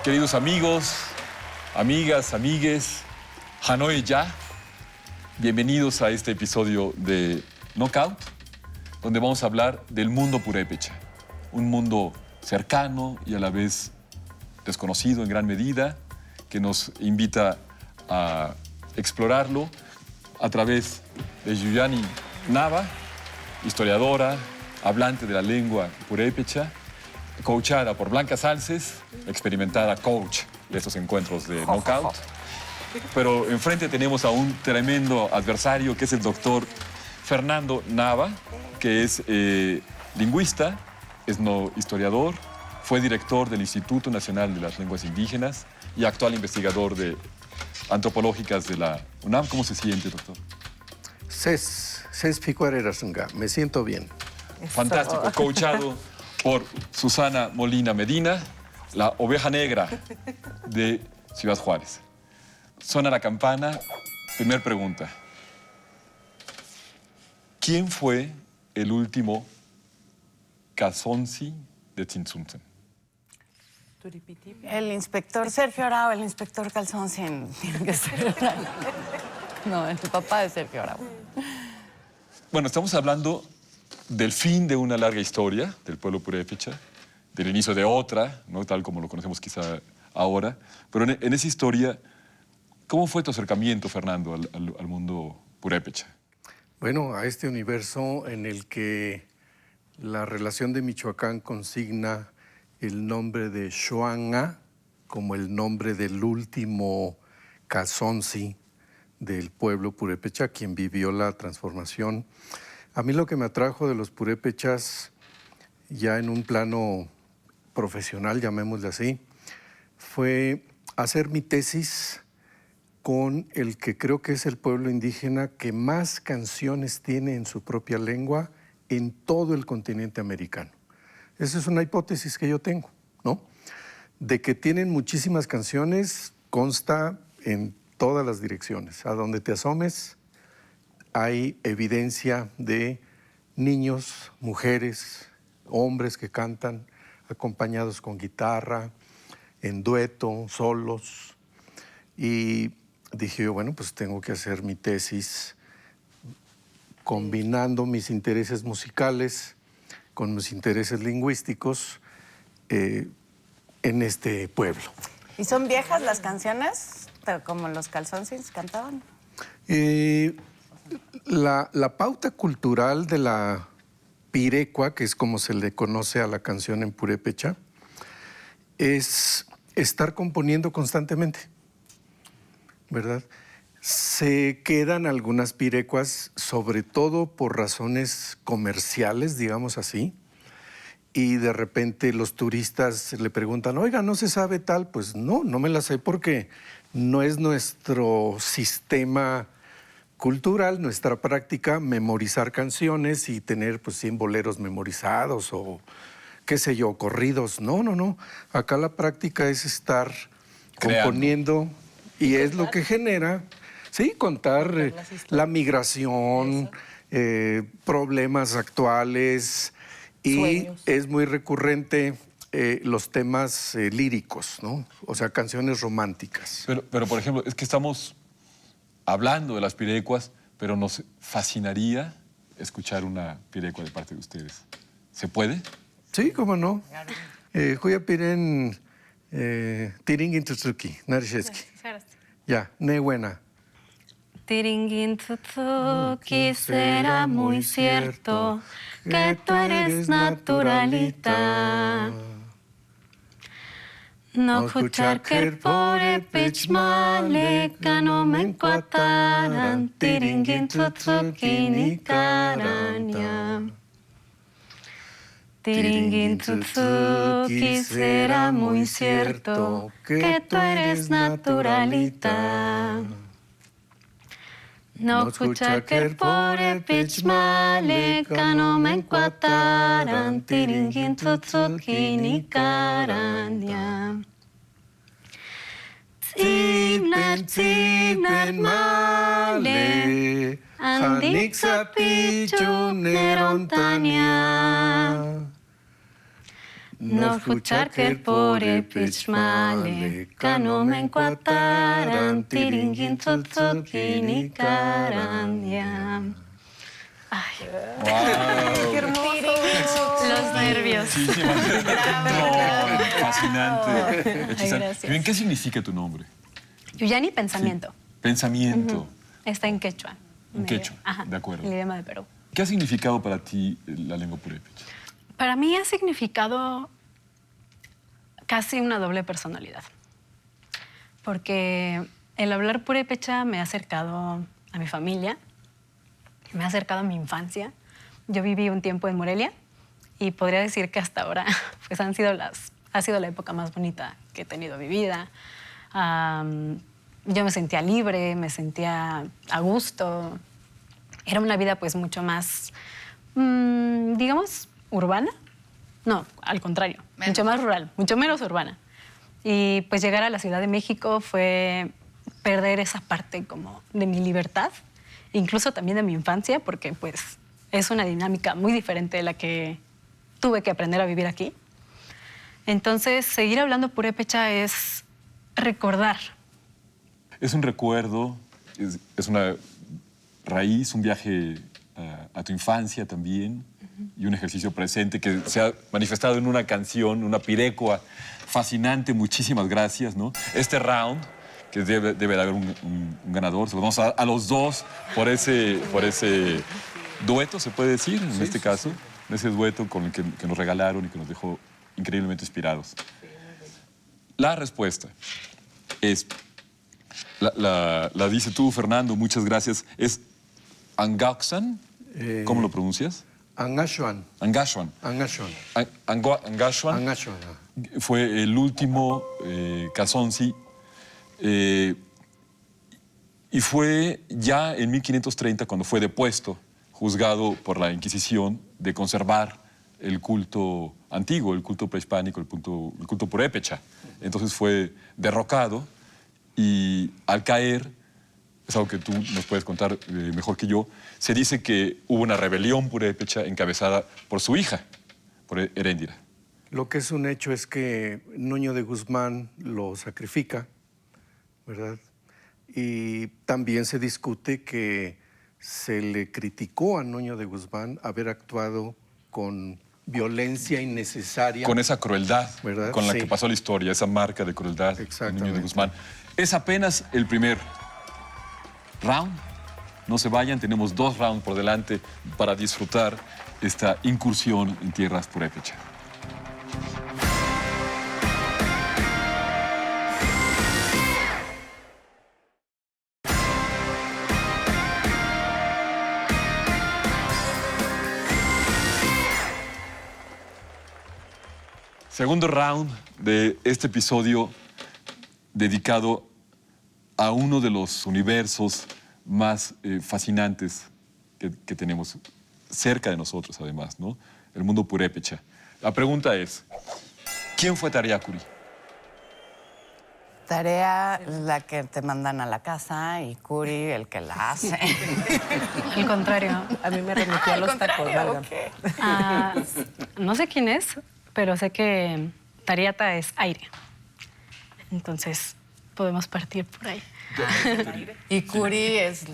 Queridos amigos, amigas, amigues, Hanoi Ya, bienvenidos a este episodio de Knockout, donde vamos a hablar del mundo purépecha, un mundo cercano y a la vez desconocido en gran medida, que nos invita a explorarlo a través de Yuyani Nava, historiadora, hablante de la lengua purépecha, coachada por Blanca Salces, experimentada coach de estos encuentros de Knockout. Pero enfrente tenemos a un tremendo adversario que es el doctor Fernando Nava, que es lingüista, es historiador, fue director del Instituto Nacional de las Lenguas Indígenas y actual investigador de antropológicas de la UNAM. ¿Cómo se siente, doctor? Me siento bien. Fantástico, coachado por Susana Molina Medina, la oveja negra de Ciudad Juárez. Suena la campana. Primer pregunta. ¿Quién fue el último Calzonsi de Tzintzuntzan? El inspector Sergio Arau, el inspector Calzonsi tiene que ser. No, el papá de Sergio Arau. Bueno, estamos hablando del fin de una larga historia del pueblo purépecha, del inicio de otra, ¿no? Tal como lo conocemos quizá ahora. Pero en esa historia, ¿cómo fue tu acercamiento, Fernando, al mundo purépecha? Bueno, a este universo en el que la relación de Michoacán consigna el nombre de Xuanga como el nombre del último Calzonsi del pueblo purépecha, quien vivió la transformación. A mí lo que me atrajo de los purépechas, ya en un plano profesional, llamémosle así, fue hacer mi tesis con el que creo que es el pueblo indígena que más canciones tiene en su propia lengua en todo el continente americano. Esa es una hipótesis que yo tengo, ¿no? De que tienen muchísimas canciones, consta en todas las direcciones. A donde te asomes, hay evidencia de niños, mujeres, hombres que cantan acompañados con guitarra, en dueto, solos. Y dije yo, bueno, pues tengo que hacer mi tesis combinando mis intereses musicales con mis intereses lingüísticos en este pueblo. ¿Y son viejas las canciones, como los Calzonsis cantaban? La pauta cultural de la pirecua, que es como se le conoce a la canción en purépecha, es estar componiendo constantemente, ¿verdad? Se quedan algunas pirecuas, sobre todo por razones comerciales, digamos así, y de repente los turistas le preguntan, oiga, ¿no se sabe tal? Pues no me la sé porque no es nuestro sistema cultural, nuestra práctica, memorizar canciones y tener pues 100 boleros memorizados o qué sé yo, corridos. No. Acá la práctica es estar componiendo y es lo que genera, sí, contar la migración, problemas actuales y sueños. Es muy recurrente los temas líricos, ¿no? O sea, canciones románticas. Pero, por ejemplo, es que estamos hablando de las pirecuas, pero nos fascinaría escuchar una pirecua de parte de ustedes. ¿Se puede? Sí, cómo no. Juya piren tiringin tutsuki, narisheski. Ya, ne buena. Tiringin tutsuki, será muy cierto que tú eres naturalita. No escuchar que por epechmale no me encuataran, tiringin tutsuki ni caraña. Tiringin tutsuki, será muy cierto que tú eres naturalita. No escuchar que por epechmale no me encuataran, tiringin tutsuki ni caraña. Tzibnen male, andik sapichu nerontania. No escuchar pore pechmale, canomen cuataran, tiringin tutzukini caran, ya. Ay, ¡Qué hermoso! los nervios. Sí, sí, no, fascinante. Hechizar. gracias. Bien, ¿qué significa tu nombre? Yuyani, pensamiento. Pensamiento. Está en quechua. En quechua, Ajá, de acuerdo. el idioma de Perú. ¿Qué ha significado para ti la lengua purépecha? Para mí ha significado casi una doble personalidad. Porque el hablar purépecha me ha acercado a mi familia, me ha acercado a mi infancia. Yo viví un tiempo en Morelia y podría decir que hasta ahora pues ha sido la época más bonita que he tenido mi vida. Yo me sentía libre, me sentía a gusto. Era una vida pues mucho más, digamos, urbana. No, al contrario, mucho más rural, mucho menos urbana. Y pues llegar a la Ciudad de México fue perder esa parte como de mi libertad, incluso también de mi infancia, porque pues es una dinámica muy diferente de la que tuve que aprender a vivir aquí. Entonces, seguir hablando purépecha es recordar. Es un recuerdo, es una raíz, un viaje a tu infancia también, y un ejercicio presente que se ha manifestado en una canción, una pirecua fascinante. Muchísimas gracias, ¿no? Este round, que debe de haber un ganador, se lo damos a los dos por ese dueto, se puede decir, en este caso, en ese dueto con el que nos regalaron y que nos dejó increíblemente inspirados. La respuesta es, la dice tú, Fernando, muchas gracias, es Angaxan. ¿Cómo lo pronuncias? Angashuan. Angashuan. Angashuan. Angashuan Angashuan. fue el último Calzonsi, y fue ya en 1530 cuando fue depuesto, juzgado por la Inquisición de conservar el culto antiguo, el culto prehispánico, el culto purépecha. Entonces fue derrocado y al caer, es algo que tú nos puedes contar mejor que yo, se dice que hubo una rebelión purépecha encabezada por su hija, por Heréndira. Lo que es un hecho es que Nuño de Guzmán lo sacrifica, ¿verdad? Y también se discute que se le criticó a Nuño de Guzmán haber actuado con violencia innecesaria. Con esa crueldad, ¿verdad? con la Sí. que pasó la historia, esa marca de crueldad de Exactamente. Nuño de Guzmán. Es apenas el primer round. No se vayan, tenemos 2 rounds por delante para disfrutar esta incursión en tierras purépecha. Segundo round de este episodio dedicado a uno de los universos más fascinantes que tenemos cerca de nosotros, además, ¿no? El mundo purépecha. La pregunta es, ¿quién fue Tariacuri? Tarea la que te mandan a la casa y Curi el que la hace. Al contrario. A mí me remitió a los tacos, válgame. No sé quién es, pero sé que Tariata es aire. Entonces, podemos partir por ahí. Y Curi es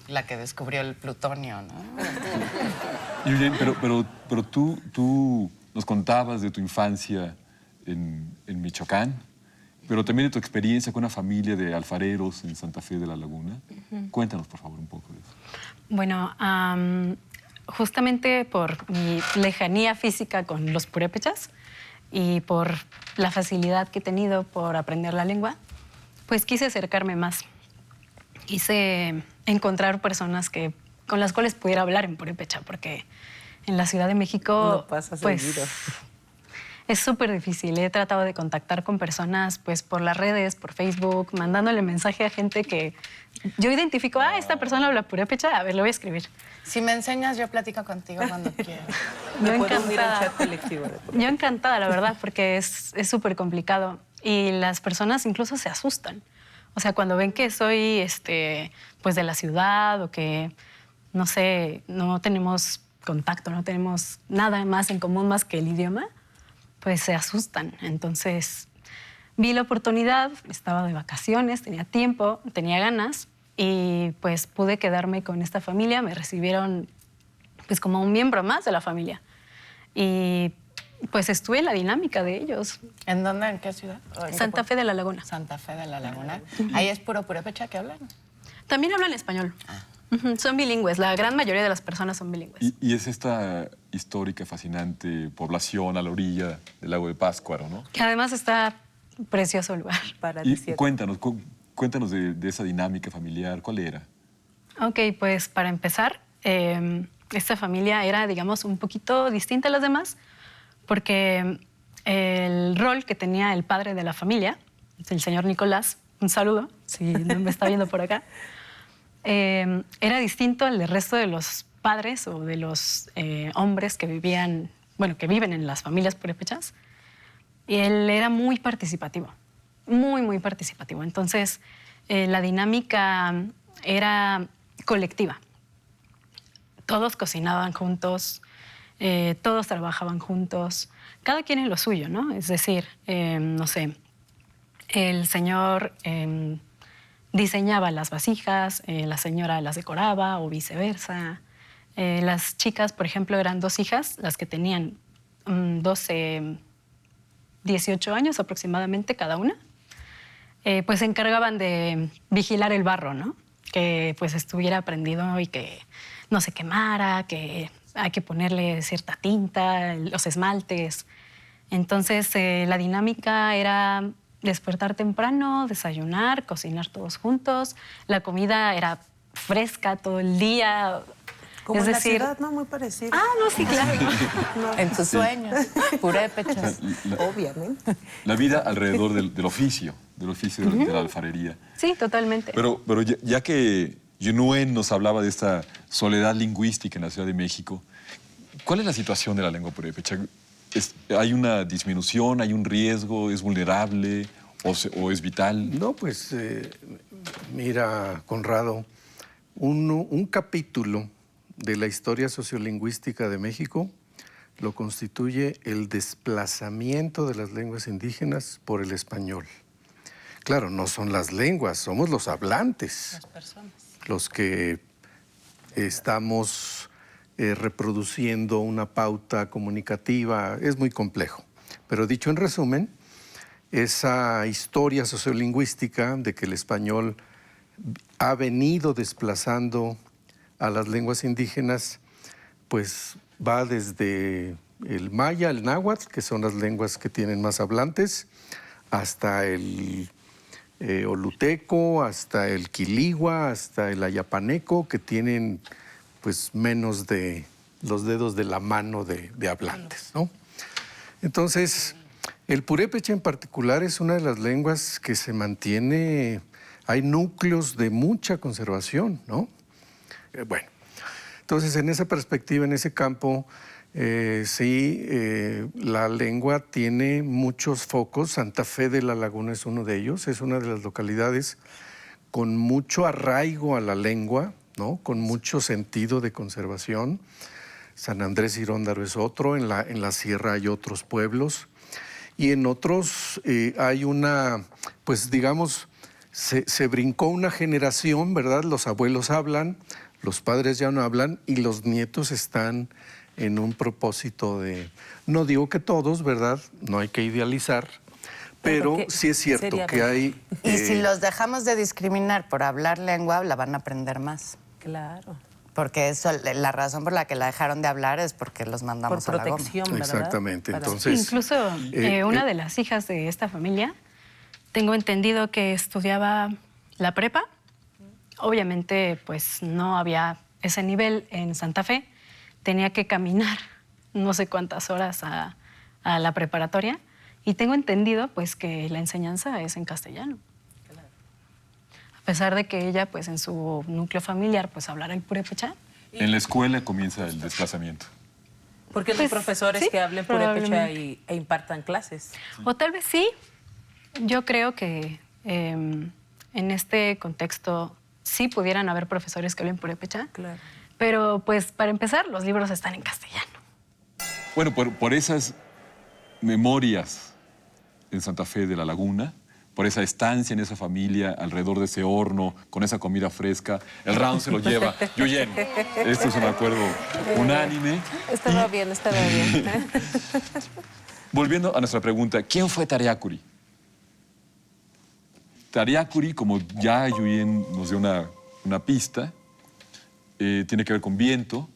la que descubrió el plutonio, ¿no? Y bien, pero tú nos contabas de tu infancia en Michoacán, pero también de tu experiencia con una familia de alfareros en Santa Fe de la Laguna. Cuéntanos, por favor, un poco de eso. Bueno, justamente por mi lejanía física con los purépechas y por la facilidad que he tenido por aprender la lengua, pues quise acercarme más. Quise encontrar personas con las cuales pudiera hablar en purépecha, porque en la Ciudad de México, No pasa pues, seguido. es súper difícil. He tratado de contactar con personas pues, por las redes, por Facebook, mandándole mensaje a gente que yo identifico, esta persona habla purépecha, a ver, le voy a escribir. Si me enseñas, yo platico contigo cuando quieras. Me Yo puedo unir al encantada. chat colectivo. Yo encantada, la verdad, porque es súper complicado. Y las personas incluso se asustan. O sea, cuando ven que soy pues de la ciudad o que, no sé, no tenemos contacto, no tenemos nada más en común más que el idioma, pues se asustan. Entonces vi la oportunidad, estaba de vacaciones, tenía tiempo, tenía ganas y pues pude quedarme con esta familia. Me recibieron pues como un miembro más de la familia y pues estuve en la dinámica de ellos. ¿En dónde? ¿En qué ciudad? Santa Fe de la Laguna. Santa Fe de la Laguna. Ahí es puro purépecha que hablan. También hablan español. Ujú, son bilingües, la gran mayoría de las personas son bilingües. Y es esta histórica, fascinante población a la orilla del lago de Pátzcuaro, ¿no? Que además está precioso el lugar. Y Paradisíaco. cuéntanos de esa dinámica familiar. ¿Cuál era? Ok, pues para empezar, esta familia era, digamos, un poquito distinta a las demás porque el rol que tenía el padre de la familia, el señor Nicolás, un saludo, si no me está viendo por acá, era distinto al del resto de los padres o de los hombres que vivían, bueno, que viven en las familias purépechas. Y él era muy participativo, muy participativo. Entonces, la dinámica era colectiva. Todos cocinaban juntos, todos trabajaban juntos, cada quien en lo suyo, ¿no? Es decir, no sé, el señor diseñaba las vasijas, la señora las decoraba o viceversa. Las chicas, por ejemplo, eran 2 hijas, las que tenían 12, 18 años aproximadamente cada una. Pues se encargaban de vigilar el barro, ¿no? Que pues estuviera prendido y que no se quemara, que hay que ponerle cierta tinta, los esmaltes. Entonces, la dinámica era despertar temprano, desayunar, cocinar todos juntos. La comida era fresca todo el día. Como es en decir, la ciudad, ¿no? Muy parecido. Ah, no, sí, claro. En tus sueños, purépechas. Obviamente. La vida alrededor del oficio de la alfarería. Sí, totalmente. Pero ya que Yunuen nos hablaba de esta soledad lingüística en la Ciudad de México, ¿cuál es la situación de la lengua purépecha? ¿Hay una disminución, hay un riesgo, es vulnerable o es vital? No, pues mira, Conrado, un capítulo de la historia sociolingüística de México lo constituye el desplazamiento de las lenguas indígenas por el español. Claro, no son las lenguas, somos los hablantes. Las personas. Los que estamos reproduciendo una pauta comunicativa. Es muy complejo. Pero dicho en resumen, esa historia sociolingüística de que el español ha venido desplazando a las lenguas indígenas, pues va desde el maya, el náhuatl, que son las lenguas que tienen más hablantes, hasta el oluteco, hasta el quiligua, hasta el ayapaneco, que tienen pues menos de los dedos de la mano de hablantes, ¿no? Entonces, el purépecha en particular es una de las lenguas que se mantiene, hay núcleos de mucha conservación, ¿no? Bueno, entonces en esa perspectiva, en ese campo, sí, la lengua tiene muchos focos. Santa Fe de la Laguna es uno de ellos, es una de las localidades con mucho arraigo a la lengua, ¿no? Con mucho sentido de conservación. San Andrés Giróndaro es otro, en la sierra hay otros pueblos y en otros hay una, pues digamos, se brincó una generación, ¿verdad? Los abuelos hablan, los padres ya no hablan y los nietos están en un propósito de, no digo que todos, ¿verdad? No hay que idealizar, pero sí es cierto que hay... Y si los dejamos de discriminar por hablar lengua, la van a aprender más. Claro. Porque eso, la razón por la que la dejaron de hablar es porque los mandamos Por a la goma. protección, ¿verdad? Exactamente, Para- entonces... Incluso una de las hijas de esta familia, tengo entendido que estudiaba la prepa. Obviamente, pues no había ese nivel en Santa Fe. Tenía que caminar no sé cuántas horas a la preparatoria. Y tengo entendido, pues, que la enseñanza es en castellano. A pesar de que ella, pues, en su núcleo familiar, pues, hablara el purépecha. En la escuela comienza el desplazamiento. Porque no hay Pues, profesores sí, que hablen purépecha probablemente. e impartan clases. O tal vez sí. Yo creo que en este contexto sí pudieran haber profesores que hablen purépecha. Claro. Pero, pues, para empezar, los libros están en castellano. Bueno, por esas memorias en Santa Fe de la Laguna, por esa estancia en esa familia, alrededor de ese horno, con esa comida fresca. El round se lo lleva. Yo lleno. Esto es un acuerdo unánime. Estaba bien, estaba bien. Volviendo a nuestra pregunta, ¿quién fue Tariacuri? Tariacuri, como ya Yuyen nos dio una pista, tiene que ver con viento.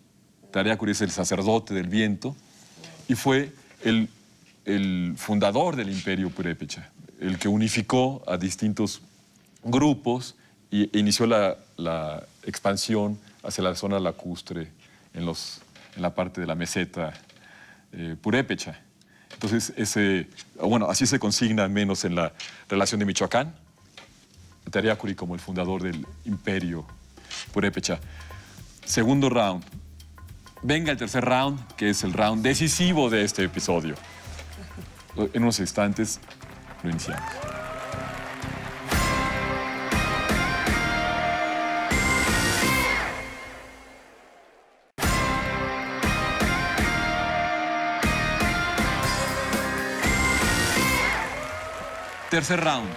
Tariacuri es el sacerdote del viento y fue el fundador del imperio purépecha, el que unificó a distintos grupos e inició la expansión hacia la zona lacustre en la parte de la meseta purépecha. Entonces, así se consigna al menos en la relación de Michoacán, Tariacuri como el fundador del imperio purépecha. Segundo round. Venga el tercer round, que es el round decisivo de este episodio. En unos instantes lo iniciamos. Tercer round.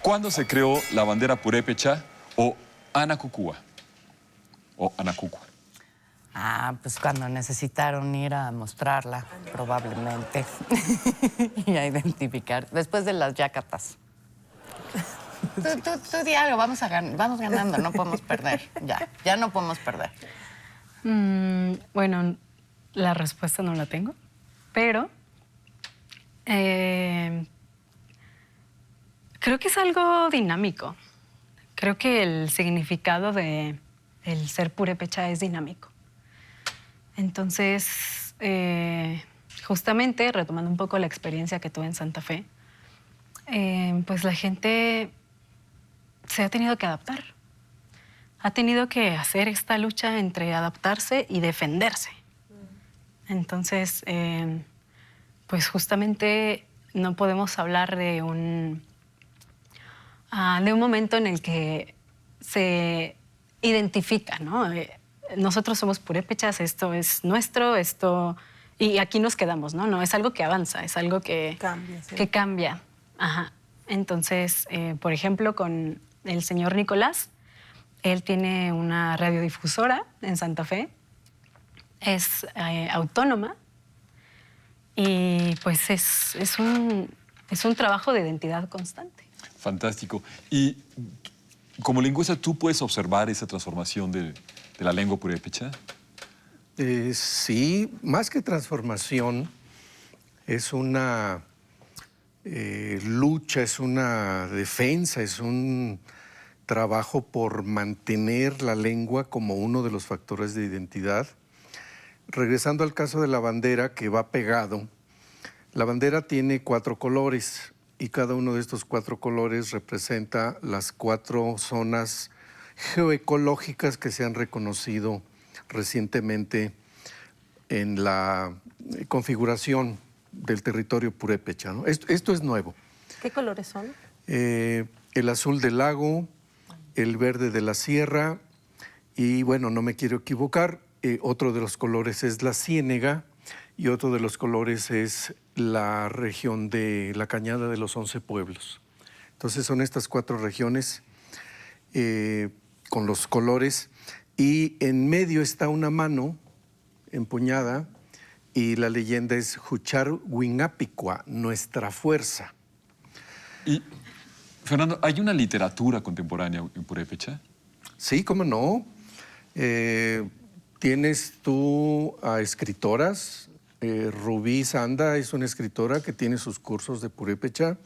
¿Cuándo se creó la bandera purépecha o Anacucúa? O Anacucua. Pues cuando necesitaron ir a mostrarla, probablemente, y a identificar, después de las yacatas. Tú di algo, vamos ganando, no podemos perder, ya no podemos perder. Bueno, la respuesta no la tengo, pero creo que es algo dinámico. Creo que el significado del ser purépecha es dinámico. Entonces, justamente, retomando un poco la experiencia que tuve en Santa Fe, pues la gente se ha tenido que adaptar. Ha tenido que hacer esta lucha entre adaptarse y defenderse. Entonces, pues justamente no podemos hablar de un momento en el que se identifica, ¿no? Nosotros somos purépechas, esto es nuestro, y aquí nos quedamos, ¿no? No, es algo que avanza, es algo que Cambia, sí. que cambia. Ajá. Entonces, por ejemplo, con el señor Nicolás, él tiene una radiodifusora en Santa Fe, es autónoma y pues es un trabajo de identidad constante. Fantástico. Y como lingüista, ¿tú puedes observar esa transformación de la lengua purépecha? Sí, más que transformación, es una lucha, es una defensa, es un trabajo por mantener la lengua como uno de los factores de identidad. Regresando al caso de la bandera que va pegado, la bandera tiene 4 colores y cada uno de estos 4 colores representa las 4 zonas geoecológicas que se han reconocido recientemente en la configuración del territorio purépecha, ¿no? Esto es nuevo. ¿Qué colores son? El azul del lago, el verde de la sierra y, bueno, no me quiero equivocar, otro de los colores es la ciénega y otro de los colores es la región de la Cañada de los 11 pueblos. Entonces son estas 4 regiones con los colores y en medio está una mano empuñada y la leyenda es Juchar Huinapicua, nuestra fuerza. Y, Fernando, ¿hay una literatura contemporánea en purépecha? Sí, cómo no. Tienes tú a escritoras. Rubí Sanda es una escritora que tiene sus cursos de purépecha.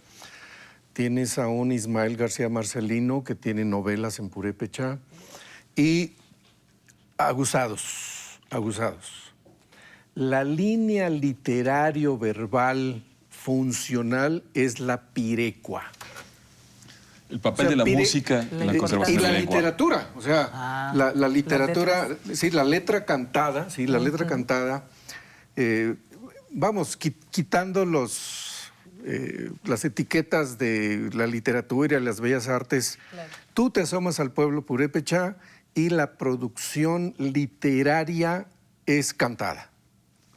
Tienes a un Ismael García Marcelino que tiene novelas en purépecha. Y aguzados. La línea literario-verbal funcional es la pirecua. El papel de la música en la conservación y de la la lengua. literatura, o sea, la literatura, sí, la letra cantada, sí, la letra cantada, vamos, quitando las etiquetas de la literatura y las bellas artes, claro. Tú te asomas al pueblo purépecha y la producción literaria es cantada.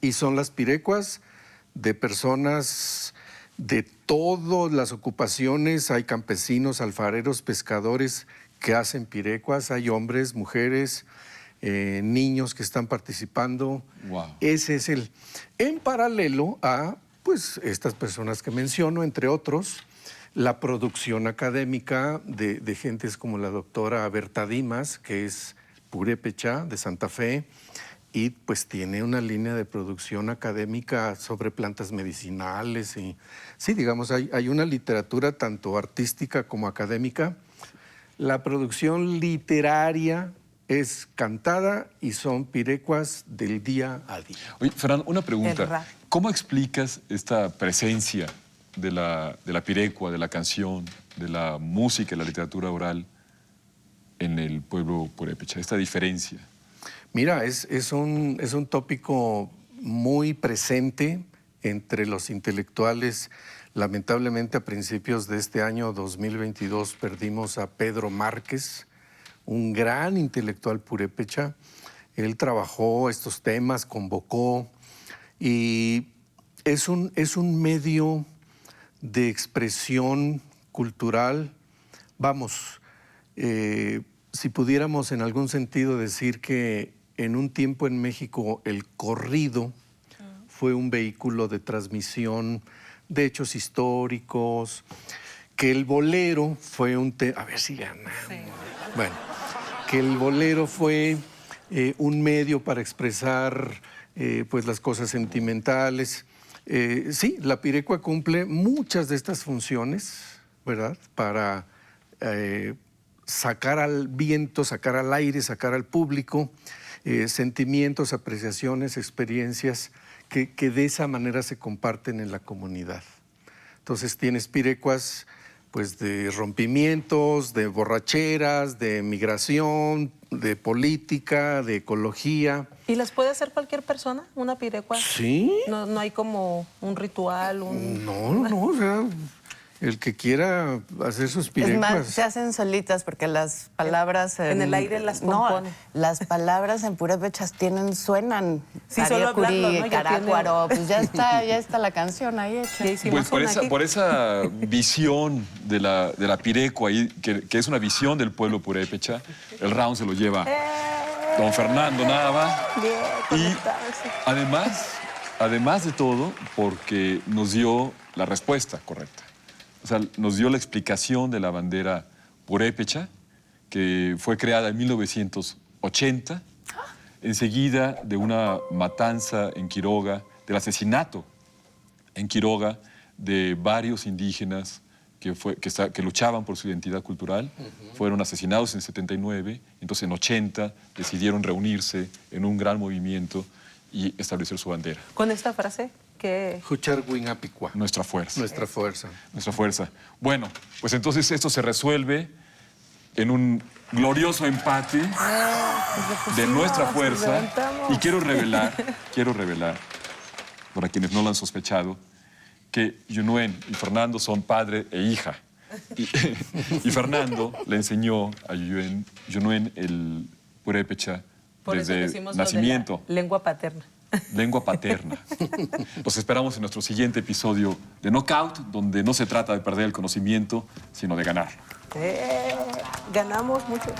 Y son las pirecuas de personas de todas las ocupaciones. Hay campesinos, alfareros, pescadores que hacen pirecuas, hay hombres, mujeres, niños que están participando. Wow. Ese es el... En paralelo a, pues, estas personas que menciono, entre otros, la producción académica de gentes como la doctora Berta Dimas, que es purépecha de Santa Fe, y pues tiene una línea de producción académica sobre plantas medicinales. Y, sí, digamos, hay una literatura tanto artística como académica. La producción literaria es cantada y son pirecuas del día a día. Oye, Fernando, una El pregunta. rap. ¿Cómo explicas esta presencia de la pirecua, de la canción, de la música y la literatura oral en el pueblo purépecha? Esta diferencia. Mira, es un tópico muy presente entre los intelectuales. Lamentablemente, a principios de este año 2022 perdimos a Pedro Márquez, un gran intelectual purépecha. Él trabajó estos temas, convocó, y es un medio de expresión cultural. Vamos, si pudiéramos en algún sentido decir que en un tiempo en México el corrido fue un vehículo de transmisión de hechos históricos, que el bolero fue un... A ver si ganamos. Sí. Bueno, que el bolero fue un medio para expresar pues las cosas sentimentales. Sí, la pirecua cumple muchas de estas funciones, ¿verdad? Para sacar al viento, sacar al aire, sacar al público sentimientos, apreciaciones, experiencias que de esa manera se comparten en la comunidad. Entonces tienes pirecuas pues de rompimientos, de borracheras, de migración, de política, de ecología. ¿Y las puede hacer cualquier persona, una pirecua? Sí. No hay como un ritual, No, o sea, el que quiera hacer sus Es pirecuas. más, se hacen solitas porque las palabras... En el aire las No, compone. las palabras en purépechas suenan. Sí, solo hablarlo, ¿no? Ya Carácuaro, pues ya está la canción ahí hecha. Ya hicimos Pues una aquí. por esa visión de la pirecua, ahí, que es una visión del pueblo purépecha, el round se lo lleva don Fernando Nava. Bien, Y conectarse. además de todo, porque nos dio la respuesta correcta. O sea, nos dio la explicación de la bandera purépecha, que fue creada en 1980, enseguida de una matanza en Quiroga, del asesinato en Quiroga de varios indígenas que luchaban por su identidad cultural. Fueron asesinados en 79, entonces en 80 decidieron reunirse en un gran movimiento y establecer su bandera. Con esta frase que... Jucharguinapicua. Nuestra fuerza. Nuestra fuerza. Nuestra fuerza. Bueno, pues entonces esto se resuelve en un glorioso empate de nuestra fuerza. Y quiero revelar, para quienes no lo han sospechado, que Yunuen y Fernando son padre e hija. Y Fernando le enseñó a Yunuen el purépecha Por eso desde decimos lo de nacimiento. la lengua paterna. Lengua paterna. Los esperamos en nuestro siguiente episodio de Knockout, donde no se trata de perder el conocimiento, sino de ganar. Ganamos mucho.